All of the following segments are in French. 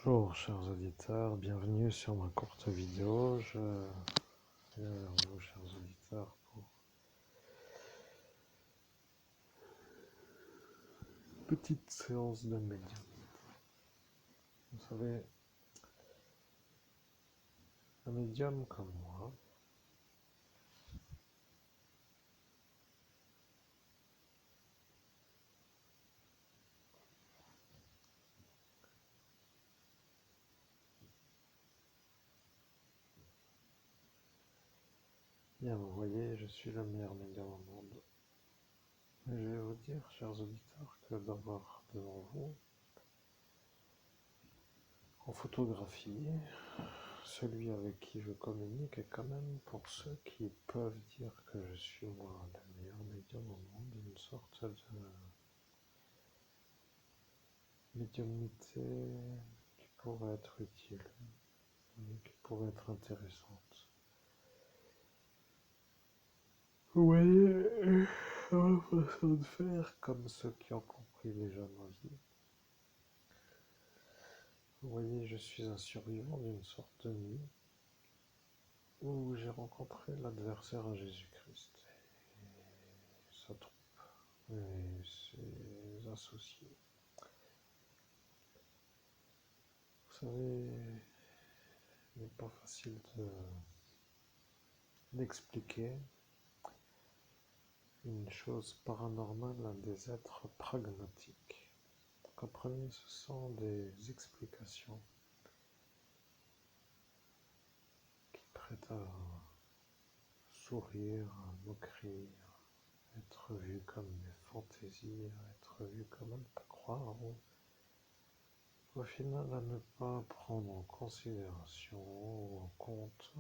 Bonjour chers auditeurs, bienvenue sur ma courte vidéo. Je viens vers vous chers auditeurs pour une petite séance de médium. Vous savez, un médium comme moi, bien vous voyez, je suis le meilleur médium au monde. Et je vais vous dire chers auditeurs que d'avoir devant vous en photographie celui avec qui je communique est quand même, pour ceux qui peuvent dire que je suis moi le meilleur médium au monde, une sorte de médiumnité qui pourrait être utile, qui pourrait être intéressante. Vous voyez, ma façon de faire, comme ceux qui ont compris déjà ma vie. Vous voyez, je suis un survivant d'une sorte de nuit où j'ai rencontré l'adversaire à Jésus-Christ et sa troupe et ses associés. Vous savez, il n'est pas facile d'expliquer une chose paranormale à des êtres pragmatiques. Comprenez, ce sont des explications qui prêtent à sourire, à moquerie, à être vues comme des fantaisies, à être vues comme à ne pas croire, ou au final à ne pas prendre en considération ou en compte.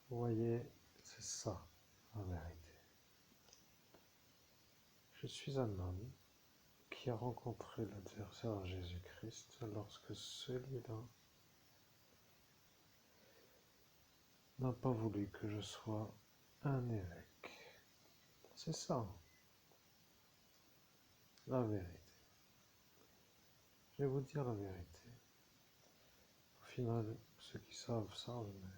Vous voyez, c'est ça la vérité. Je suis un homme qui a rencontré l'adversaire Jésus-Christ lorsque celui-là n'a pas voulu que je sois un évêque. C'est ça, la vérité. Je vais vous dire la vérité. Au final, ceux qui savent, mais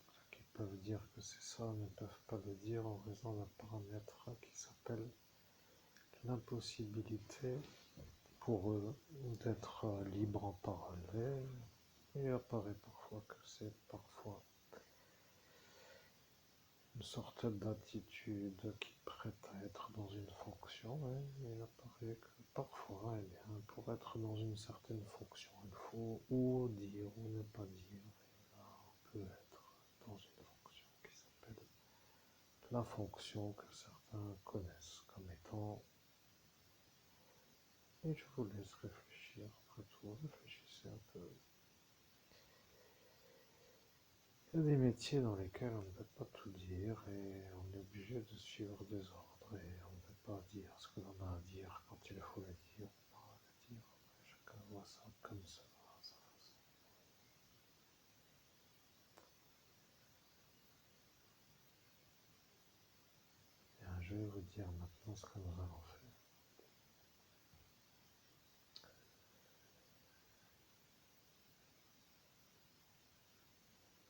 ceux qui peuvent dire que c'est ça ne peuvent pas le dire en raison d'un paramètre qui s'appelle l'impossibilité pour eux d'être libres en parole. Et il apparaît parfois que c'est parfois une sorte d'attitude qui prête à être dans une fonction, et il apparaît que parfois, eh bien, pour être dans une certaine fonction, il faut ou dire ou ne pas dire, et là on peut être dans une fonction qui s'appelle la fonction que certains connaissent comme étant, et je vous laisse réfléchir, après tout, réfléchissez un peu. Il y a des métiers dans lesquels on ne peut pas tout dire et on est obligé de suivre des ordres et on ne peut pas dire ce que l'on a à dire quand il faut le dire, on pas le dire. Chacun voit ça comme ça, à sa façon. Bien, je vais vous dire maintenant ce que nous allons faire.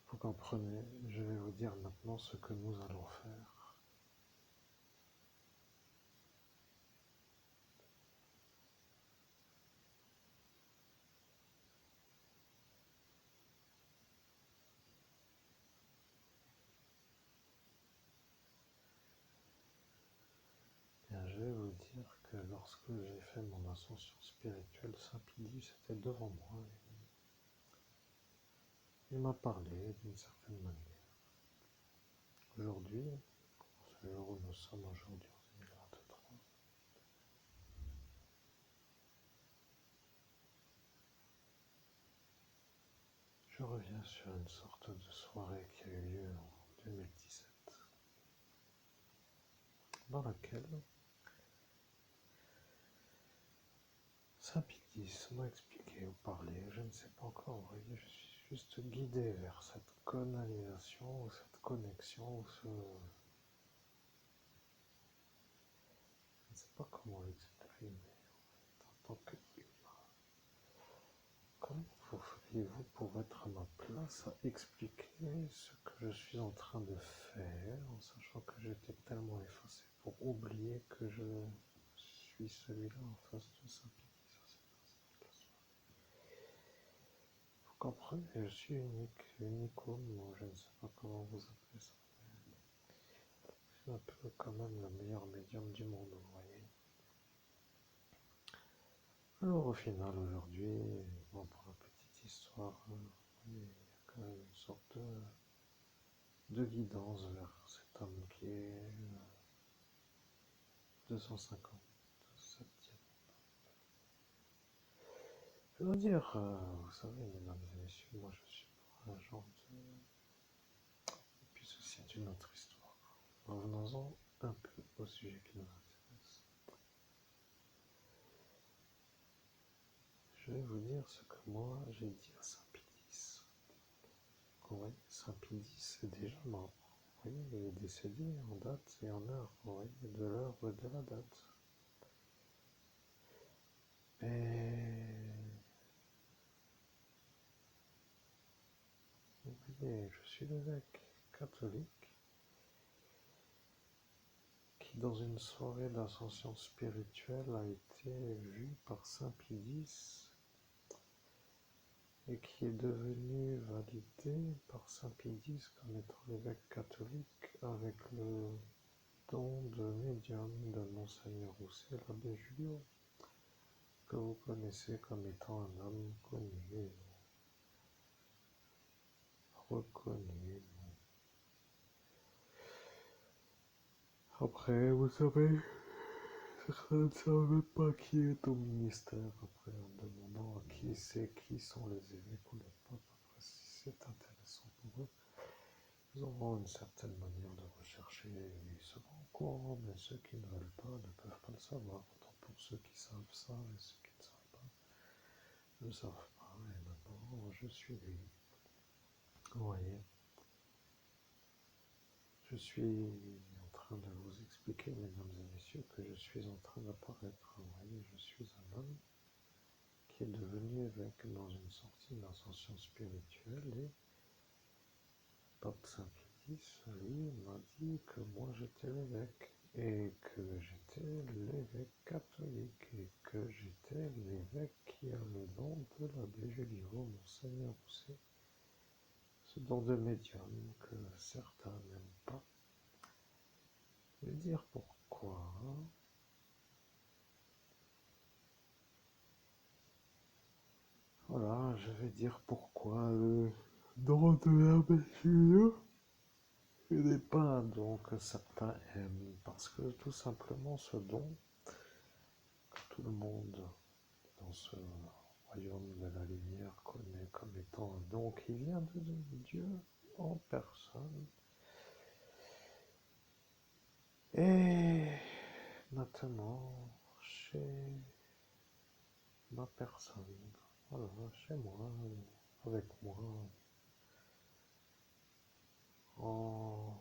Vous comprenez, je vais vous dire maintenant ce que nous allons faire. Bien, je vais vous dire que lorsque j'ai fait mon ascension spirituelle, Saint-Pie c'était devant moi. Il m'a parlé d'une certaine manière. Aujourd'hui, ce jour où nous sommes aujourd'hui en 2023, je reviens sur une sorte de soirée qui a eu lieu en 2017, dans laquelle Saint-Pédis m'a expliqué ou parlé, je ne sais pas encore, vous voyez, je suis juste guidé vers cette canalisation, ou cette connexion, ou pas comment l'exprimer en tant qu'humain. Comment vous feriez-vous pour être à ma place à expliquer ce que je suis en train de faire, en sachant que j'étais tellement effacé pour oublier que je suis celui-là en face de Saint-Pédis. Vous comprenez, je suis unique, unicum, ou je ne sais pas comment vous appelez ça. Je suis un peu quand même le meilleur médium du monde, vous voyez. Alors au final, aujourd'hui, bon, pour la petite histoire, il y a quand même une sorte de guidance vers cet homme qui est 257e. Je dois dire, vous savez, mesdames et messieurs, moi je suis pas un genre de... Et puis ceci est une autre histoire. Revenons-en un peu au sujet qui nous intéresse. Je vais vous dire ce que moi j'ai dit à Saint-Pédis. Vous voyez, Saint-Pédis est déjà mort. Vous voyez, il est décédé en date et en heure. Vous voyez, de l'heure et de la date. Mais vous voyez, je suis l'évêque catholique qui, dans une soirée d'ascension spirituelle, a été vu par Saint-Pédis et qui est devenu validé par Saint-Pédis comme étant l'évêque catholique avec le don de médium de Monseigneur Rousset, l'abbé Julio, que vous connaissez comme étant un homme connu, reconnu. Après, vous savez, certains ne savent même pas qui est au ministère, après en demandant à qui c'est, qui sont les évêques ou les papes, après si c'est intéressant pour eux, ils auront une certaine manière de rechercher, ils seront au courant, mais ceux qui ne veulent pas ne peuvent pas le savoir, autant pour ceux qui savent ça et ceux qui ne savent pas ne savent pas, et maintenant je suis lui. Vous voyez, je suis en train de vous expliquer, mesdames et messieurs, que je suis en train d'apparaître. Vous voyez, je suis un homme qui est devenu évêque dans une sortie d'ascension spirituelle et Pape Saint-Pédis, lui, m'a dit que moi j'étais l'évêque et que j'étais l'évêque catholique et que j'étais l'évêque qui a le nom de l'abbé Julio, Monseigneur Rousset, ce don de médium que certains n'aiment pas. Je vais dire pourquoi. Voilà, je vais dire pourquoi le don de l'abbé Julio n'est pas un don que certains aiment, parce que tout simplement ce don que tout le monde dans ce royaume de la lumière connaît comme étant un don qui vient de Dieu en personne. Et maintenant, chez ma personne, voilà, chez moi, avec moi, en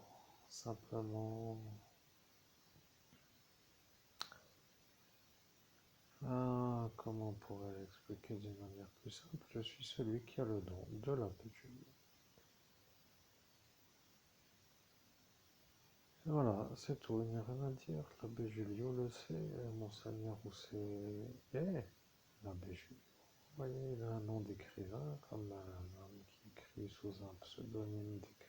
simplement comment on pourrait l'expliquer d'une manière plus simple, je suis celui qui a le don de l'abbé Julio. Voilà, c'est tout, il n'y a rien à dire. L'abbé Julio le sait, Monseigneur Rousset est l'abbé Julio. Vous voyez, il a un nom d'écrivain, comme un homme qui écrit sous un pseudonyme d'écrivain.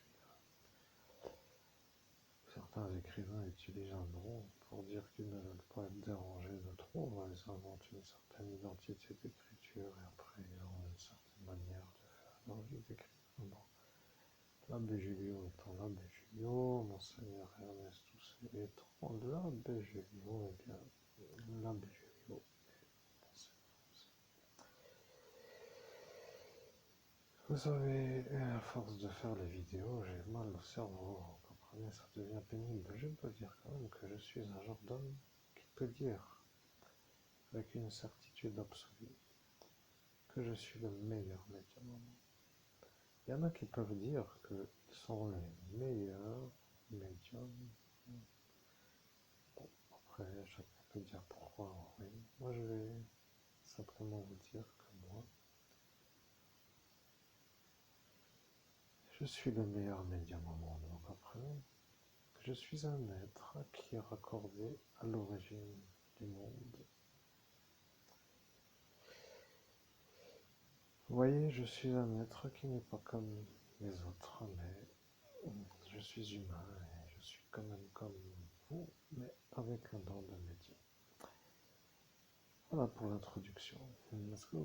Certains écrivains utilisent un nom pour dire qu'ils ne veulent pas être dérangés de trop. Ils inventent une certaine identité d'écriture et après ils ont une certaine manière de faire leur vie d'écrivain. Bon. L'abbé Julio étant l'abbé Julio, Monseigneur Ernest Housset étant l'abbé Julio, et bien l'abbé Julio est Monseigneur Housset. Vous savez, à force de faire les vidéos, j'ai mal au cerveau, vous comprenez, ça devient pénible. Je peux dire quand même que je suis un genre d'homme qui peut dire, avec une certitude absolue, que je suis le meilleur médium. Il y en a qui peuvent dire qu'ils sont les meilleurs médiums. Bon, après, chacun vais dire pourquoi. Oui. Moi, je vais simplement vous dire que moi, je suis le meilleur médium au monde. Vous comprenez? Je suis un être qui est raccordé à l'origine du monde. Vous voyez, je suis un être qui n'est pas comme les autres, mais je suis humain et je suis quand même comme vous, mais avec un don de médium. Voilà pour l'introduction. Est-ce que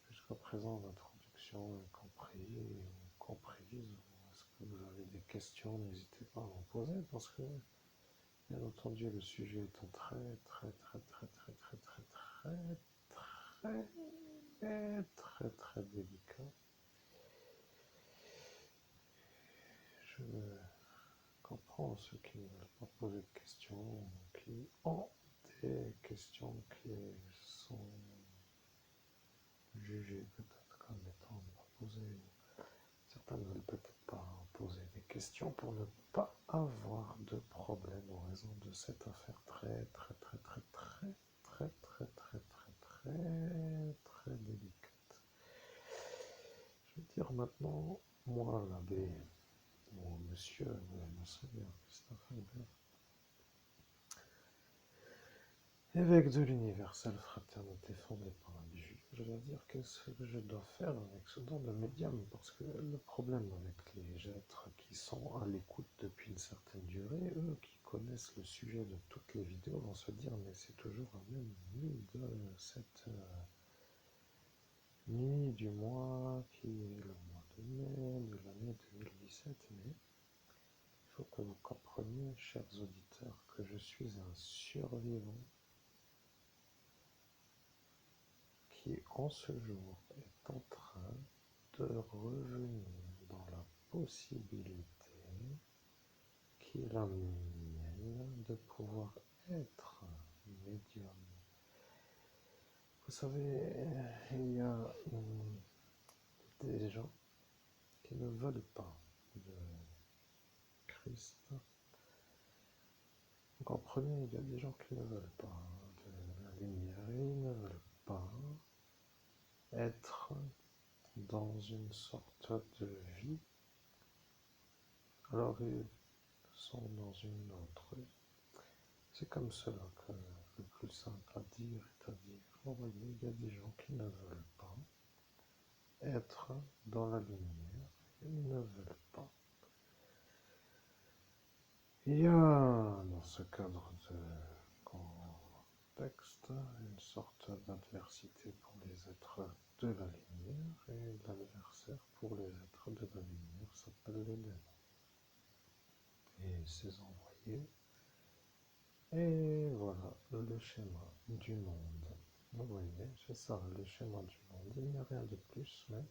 jusqu'à présent l'introduction est comprise ou comprise, ou est-ce que vous avez des questions? N'hésitez pas à en poser parce que bien entendu le sujet étant très très très très très très très très très très très très délicat. Je comprends ceux qui ne veulent pas poser de questions, qui ont des questions qui sont jugées peut-être comme étant pas posées. Certains ne veulent peut-être pas poser des questions pour ne pas avoir de problème en raison de cette affaire très très très très très très très très très très très délicate. Je vais dire maintenant, moi l'abbé, ou monsieur, monseigneur Christophe Albert, évêque de l'universelle fraternité fondée par l'abbé Julien, je dois dire qu'est-ce que je dois faire avec ce don de médium, parce que le problème avec les êtres qui sont à l'écoute depuis une certaine durée, eux qui connaissent le sujet de toutes les vidéos vont se dire mais c'est toujours la même nuit de cette nuit du mois qui est le mois de mai de l'année 2017, mais il faut que vous compreniez, chers auditeurs, que je suis un survivant qui en ce jour est en train de revenir dans la possibilité qui est la mienne de pouvoir être médium. Vous savez, il y a des gens qui ne veulent pas de Christ. Vous comprenez, il y a des gens qui ne veulent pas de la lumière, ils ne veulent pas être dans une sorte de vie. Alors ils sont dans une autre vie. C'est comme cela que le plus simple à dire est à dire. Vous voyez, il y a des gens qui ne veulent pas être dans la lumière, ils ne veulent pas. Il y a dans ce cadre de contexte une sorte d'adversité pour les êtres de la lumière, et l'adversaire pour les êtres de la lumière s'appelle les démons et ses envoyés. Et voilà le schéma du monde. Vous voyez, c'est ça le schéma du monde. Il n'y a rien de plus, mais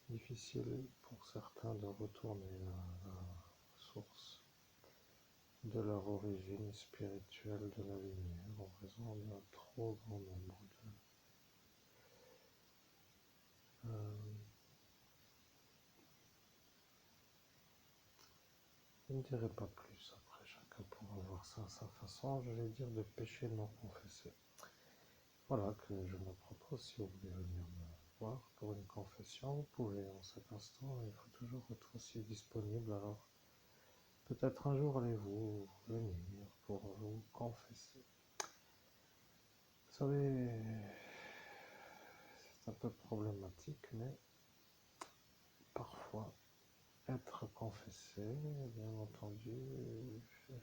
difficile pour certains de retourner à la source de leur origine spirituelle de la lumière en raison d'un trop grand nombre de... je ne dirai pas plus, après chacun pourra voir ça à sa façon, je vais dire de péché non confessé. Voilà que je me propose, si vous voulez venir me voir pour une confession, vous pouvez en cet instant, il faut toujours être aussi disponible, alors peut-être un jour allez-vous venir pour vous confesser. Vous savez, c'est un peu problématique, mais parfois, être confessé, bien entendu, ce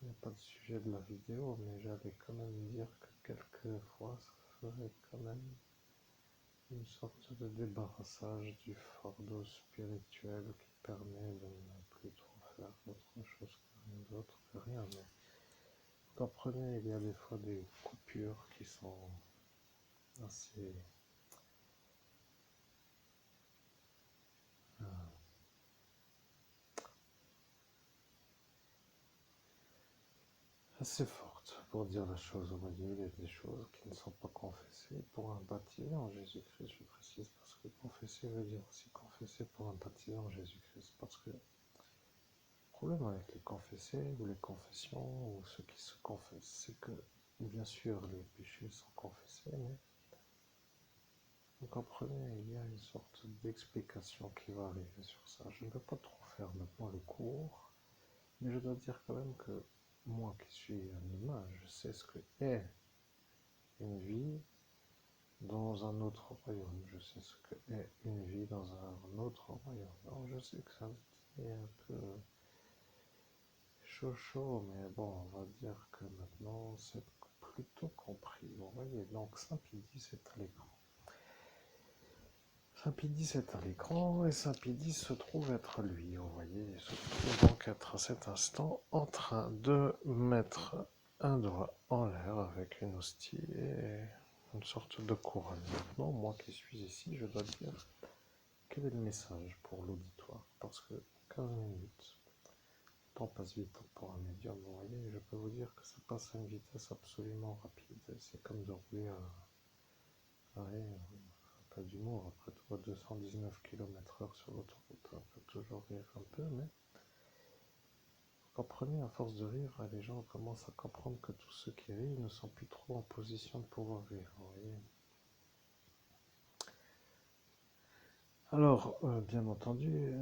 n'est pas le sujet de la vidéo, mais j'allais quand même dire que quelquefois, ça ferait quand même une sorte de débarrassage du fardeau spirituel qui permet de ne plus trop faire autre chose que rien d'autre que rien. Mais vous comprenez, il y a des fois des coupures qui sont assez assez forte pour dire la chose. Vous voyez, il y a des choses qui ne sont pas confessées pour un baptisé en Jésus-Christ, je précise, parce que confesser veut dire aussi confesser pour un baptisé en Jésus-Christ, parce que problème avec les confessés ou les confessions ou ceux qui se confessent, c'est que bien sûr les péchés sont confessés, mais vous comprenez, il y a une sorte d'explication qui va arriver sur ça. Je ne vais pas trop faire maintenant le cours, mais je dois dire quand même que moi qui suis un humain, je sais ce que est une vie dans un autre royaume. Je sais ce que est une vie dans un autre royaume. Alors je sais que ça est un peu chaud, mais bon, on va dire que maintenant c'est plutôt compris. Vous voyez, donc Saint-Pédis est à l'écran. Saint-Pédis est à l'écran et Saint-Pédis se trouve être lui. Vous voyez, il se trouve donc être à cet instant en train de mettre un doigt en l'air avec une hostie et une sorte de couronne. Maintenant, moi qui suis ici, je dois dire quel est le message pour l'auditoire. Parce que 15 minutes, le temps passe vite pour un médium, vous voyez, je peux vous dire que ça passe à une vitesse absolument rapide. C'est comme de rouler ouais, pas d'humour, après tout, à 219 km/h sur l'autoroute. On peut toujours rire un peu, mais vous comprenez, à force de rire, les gens commencent à comprendre que tous ceux qui rient ne sont plus trop en position de pouvoir rire, vous voyez. Alors, bien entendu,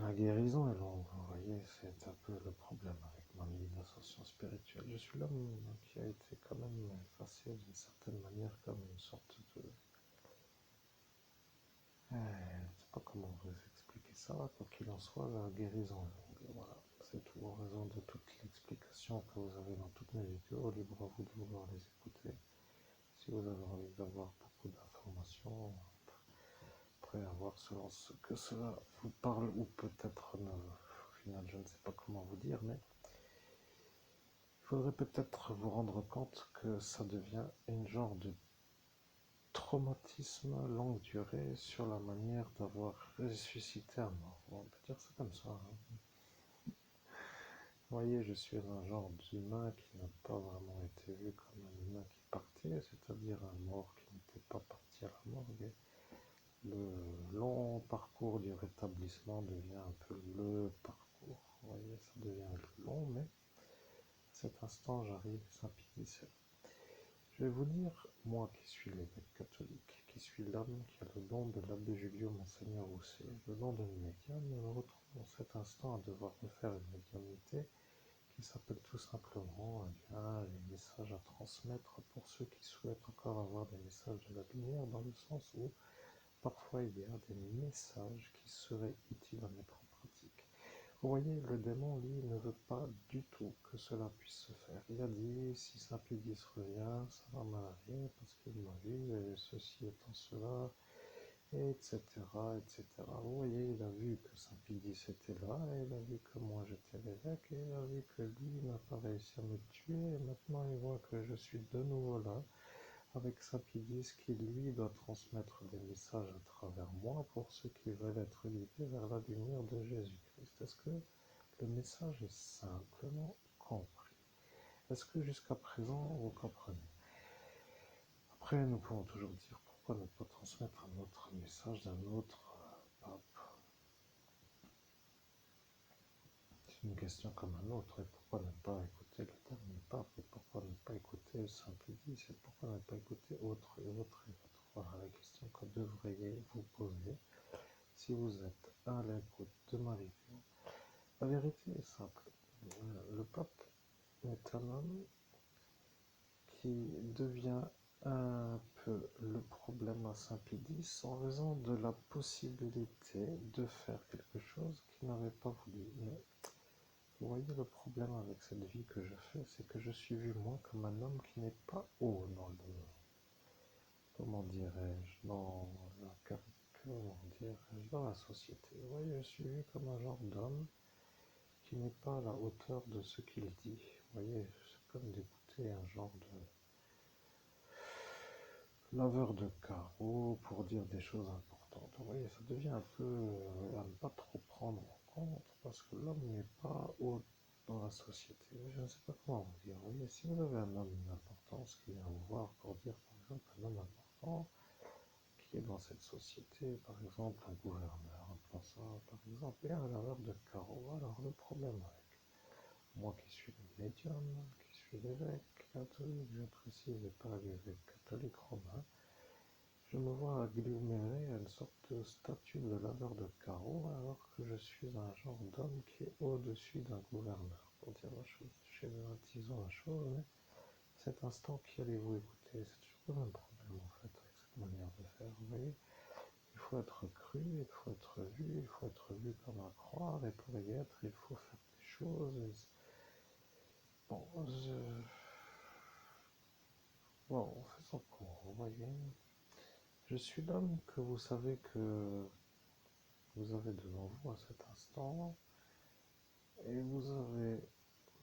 la guérison est longue, vous voyez, c'est un peu le problème avec mon initiation spirituelle. Je suis l'homme qui a été quand même effacé d'une certaine manière comme une sorte de... je ne sais pas comment vous expliquer ça, quoi qu'il en soit, la guérison est longue, voilà. C'est tout, en raison de toute l'explication que vous avez dans toutes mes vidéos, libre à vous de vouloir les écouter. Si vous avez envie d'avoir beaucoup d'informations, après avoir selon ce que cela vous parle, ou peut-être au final je ne sais pas comment vous dire, mais il faudrait peut-être vous rendre compte que ça devient une genre de traumatisme longue durée sur la manière d'avoir ressuscité un mort. On peut dire ça comme ça. Hein. Vous voyez, je suis un genre d'humain qui n'a pas vraiment été vu comme un humain qui partait, c'est-à-dire un mort qui n'était pas parti à la morgue. Le long parcours du rétablissement devient un peu le parcours. Vous voyez, ça devient long, mais à cet instant, j'arrive, Saint-Pédis. Je vais vous dire, moi qui suis l'évêque catholique, qui suis l'homme qui a le don de l'abbé Julio Monseigneur Rousset, le don de médium, je me retrouve en cet instant à devoir refaire une médiumnité qui s'appelle tout simplement les messages à transmettre pour ceux qui souhaitent encore avoir des messages de la lumière, dans le sens où parfois il y a des messages qui seraient utiles à mettre en pratique. Vous voyez, le démon, lui, ne veut pas du tout que cela puisse se faire. Il a dit, si Saint-Pédis revient, ça va mal aller, parce qu'il m'a vu, et ceci étant cela, etc., etc. Vous voyez, il a vu que Saint-Pédis était là, et il a vu que moi j'étais l'évêque, et il a vu que lui n'a pas réussi à me tuer, et maintenant il voit que je suis de nouveau là, avec Saint-Pédis qui lui doit transmettre des messages à travers moi pour ceux qui veulent être guidés vers la lumière de Jésus-Christ. Est-ce que le message est simplement compris? Est-ce que jusqu'à présent vous comprenez? Après, nous pouvons toujours dire pourquoi ne pas transmettre un autre message d'un autre pape. C'est une question comme un autre. Et pourquoi ne pas écouter le dernier pape? Et pourquoi ne pas écouter Saint-Pédis? Et pourquoi ne pas écouter autre et autre et autre? Voilà la question que devriez-vous poser si vous êtes à l'écoute de ma vidéo. La vérité est simple. Le pape est un homme qui devient un peu le problème à Saint-Pédis en raison de la possibilité de faire quelque chose qu'il n'avait pas voulu. Mais vous voyez, le problème avec cette vie que je fais, c'est que je suis vu moi comme un homme qui n'est pas haut dans le... Comment dirais-je, comment dirais-je, dans la société. Vous voyez, je suis vu comme un genre d'homme qui n'est pas à la hauteur de ce qu'il dit. Vous voyez, c'est comme d'écouter un genre de laveur de carreaux pour dire des choses importantes. Vous voyez, ça devient un peu à ne pas trop prendre en compte parce que l'homme n'est pas haut dans la société. Je ne sais pas comment vous dire. Vous voyez, si vous avez un homme d'importance qui vient vous voir pour dire, par exemple, un homme important qui est dans cette société, par exemple un gouverneur, un pas ça. Par exemple, et un laveur de carreaux. Alors, le problème avec moi qui suis le médium, qui suis l'évêque catholique, je précise, et pas l'évêque catholique romain, je me vois agglomérer à une sorte de statut de laveur de carreaux, alors que je suis un genre d'homme qui est au-dessus d'un gouverneur. Pour dire la chose, schématisons la chose, mais cet instant, qui allez-vous écouter? C'est toujours le même problème en fait avec cette manière de faire. Vous voyez, il faut être cru, il faut être vu, il faut être vu comme à croire, et pour y être, il faut faire des choses. Bon, faisons court, vous voyez. Je suis l'homme que vous savez que vous avez devant vous à cet instant, et vous avez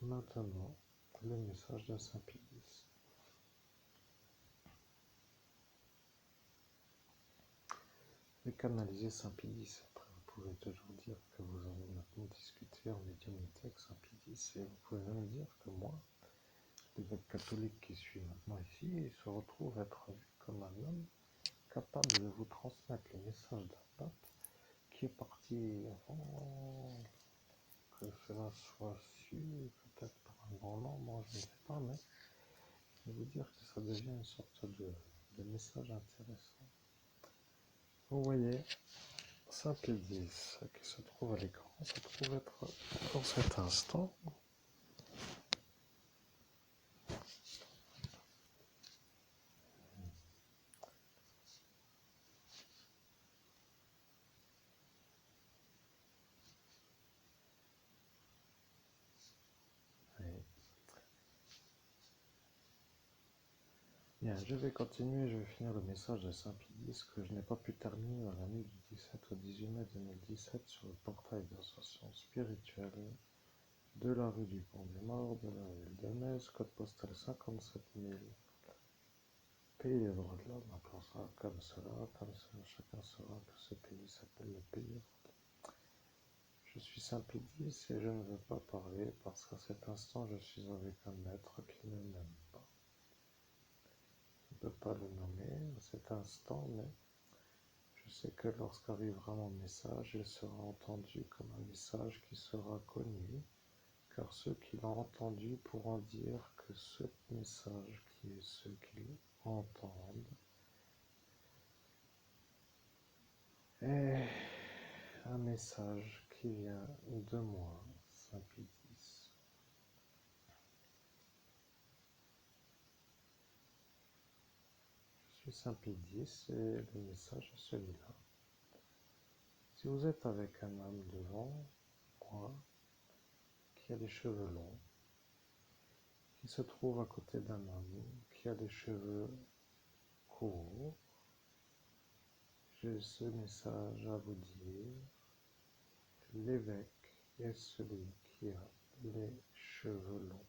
maintenant le message de Saint-Pédis. Et canaliser Saint-Pédis. Après, vous pouvez toujours dire que vous avez maintenant discuté en médiumnité avec Saint-Pédis, et vous pouvez même dire que moi, l'évêque catholique qui suis maintenant ici, il se retrouve être vu comme un homme capable de vous transmettre le message d'un pape qui est parti avant que cela soit su, peut-être par un grand nombre, je ne sais pas, mais je vais vous dire que ça devient une sorte de message intéressant. Vous voyez, Saint-Pédis qui se trouve à l'écran, se trouve être dans cet instant Bien, je vais continuer, je vais finir le message de Saint-Pédis que je n'ai pas pu terminer dans la nuit du 17 au 18 mai 2017 sur le portail d'association spirituelle de la rue du Pont des Morts, de la ville de Metz, code postal 57 000, pays des droits de l'homme, appelons ça comme cela, chacun saura que ce pays s'appelle le pays des droits de l'homme. Je suis Saint-Pédis et je ne veux pas parler parce qu'à cet instant je suis avec un maître qui ne m'aime pas. Je ne peux pas le nommer à cet instant, mais je sais que lorsqu'arrivera mon message, il sera entendu comme un message qui sera connu, car ceux qui l'ont entendu pourront dire que ce message qui est ceux qui l'entendent est un message qui vient de moi, Saint-Pédis. Je suis Saint-Pédis et le message est celui-là. Si vous êtes avec un homme devant moi qui a des cheveux longs, qui se trouve à côté d'un homme qui a des cheveux courts, j'ai ce message à vous dire. L'évêque est celui qui a les cheveux longs.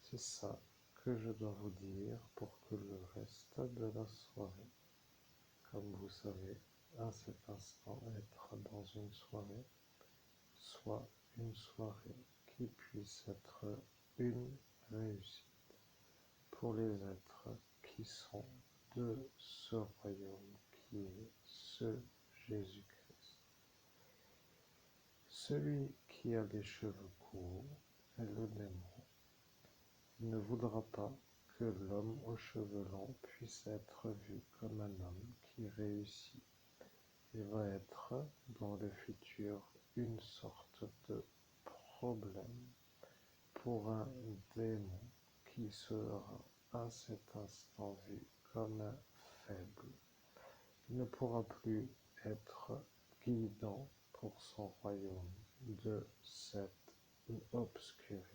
C'est ça que je dois vous dire pour que le reste de la soirée, comme vous savez, à cet instant, être dans une soirée, soit une soirée qui puisse être une réussite pour les êtres qui sont de ce royaume qui est ce Jésus-Christ. Celui qui a les cheveux courts est le démon. Il ne voudra pas que l'homme aux cheveux longs puisse être vu comme un homme qui réussit. Il va être dans le futur une sorte de problème pour un démon qui sera à cet instant vu comme un faible. Il ne pourra plus être guidant pour son royaume de cette obscurité.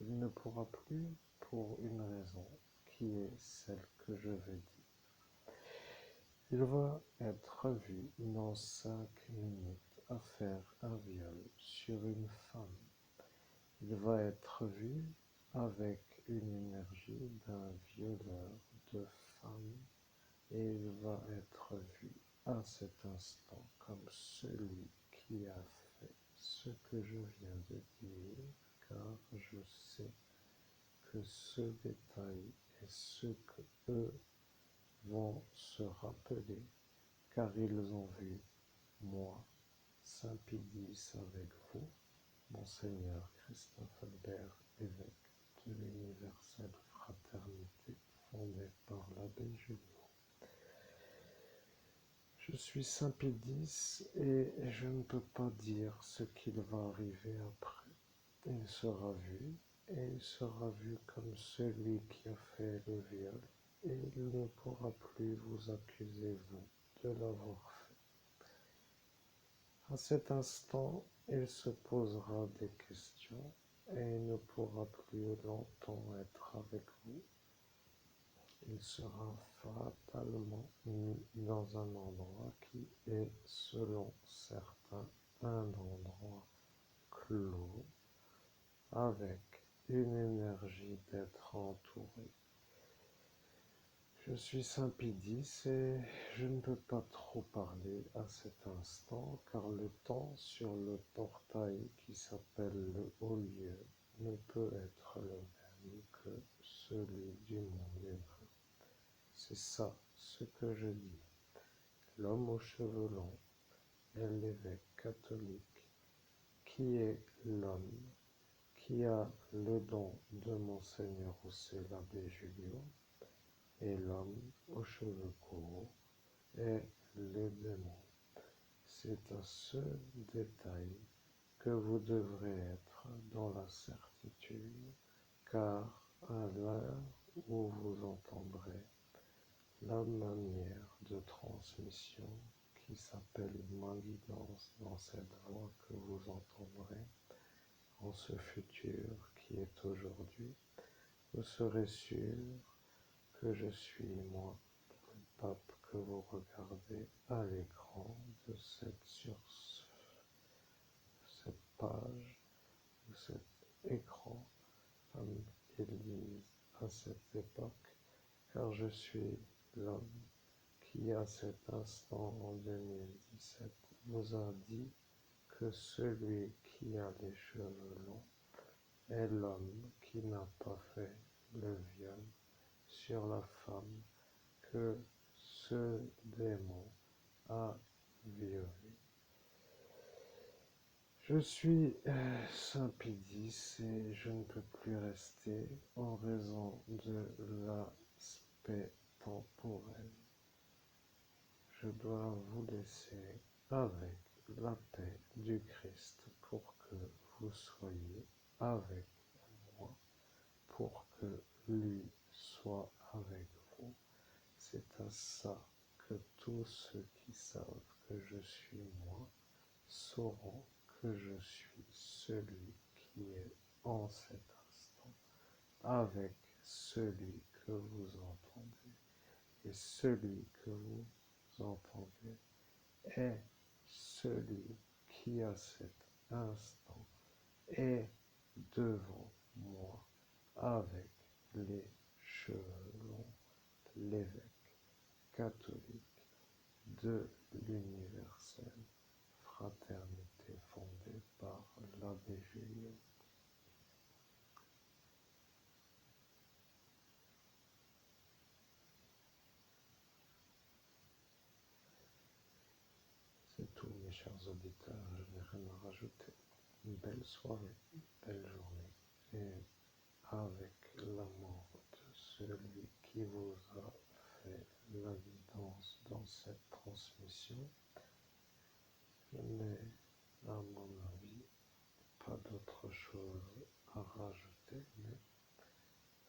Il ne pourra plus pour une raison qui est celle que je vais dire. Il va être vu dans 5 minutes à faire un viol sur une femme. Il va être vu avec une énergie d'un violeur de femme et il va être vu à cet instant comme celui qui a fait ce que je viens de dire, car je sais que ce détail est ce que eux vont se rappeler, car ils ont vu moi, Saint Pidis, avec vous, Monseigneur Christophe Albert, évêque de l'universelle fraternité fondée par l'abbé Julien. Je suis Saint Pidis et je ne peux pas dire ce qu'il va arriver après. Il sera vu, et il sera vu comme celui qui a fait le viol, et il ne pourra plus vous accuser, vous, de l'avoir fait. À cet instant, il se posera des questions, et il ne pourra plus longtemps être avec vous. Il sera fatalement mis dans un endroit qui est, selon certains, un endroit clos, avec une énergie d'être entouré. Je suis Saint Pidis et je ne peux pas trop parler à cet instant car le temps sur le portail qui s'appelle le haut lieu ne peut être le même que celui du monde hébreu. C'est ça ce que je dis. L'homme aux cheveux longs est l'évêque catholique qui est l'homme qui a le don de Monseigneur José l'abbé Julio, et l'homme aux cheveux courts est le démon. C'est à ce détail que vous devrez être dans la certitude, car à l'heure où vous entendrez la manière de transmission qui s'appelle ma guidance dans cette voix que vous entendrez, en ce futur qui est aujourd'hui, vous serez sûr que je suis moi, le pape que vous regardez à l'écran de sur cette page, ou cet écran, comme ils disent à cette époque, car je suis l'homme qui, à cet instant en 2017, vous a dit que celui qui a les cheveux longs est l'homme qui n'a pas fait le viol sur la femme que ce démon a violée. Je suis Saint Pidis et je ne peux plus rester en raison de l'aspect temporel. Je dois vous laisser avec la paix du Christ pour que vous soyez avec moi, pour que lui soit avec vous. C'est à ça que tous ceux qui savent que je suis moi sauront que je suis celui qui est en cet instant avec celui que vous entendez. Et celui que vous entendez est celui qui à cet instant est devant moi avec les cheveux longs, l'évêque catholique de l'universelle fraternité fondée par l'abbé Julien. C'est tout, mes chers auditeurs, je n'ai rien à rajouter. Une belle soirée, une belle journée, et avec l'amour de celui qui vous a fait la guidance dans cette transmission, je n'ai, à mon avis, pas d'autre chose à rajouter, mais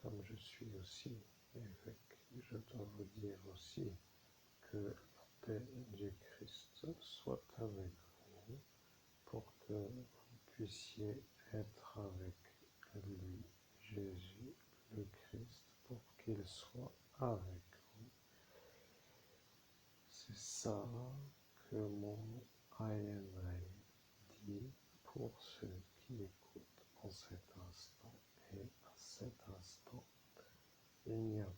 comme je suis aussi évêque, je dois vous dire aussi que la paix du Christ soit avec vous pour que vous puissiez être avec lui, Jésus le Christ, pour qu'il soit avec vous. C'est ça que mon INI dit pour ceux qui écoutent en cet instant. Et à cet instant, il n'y a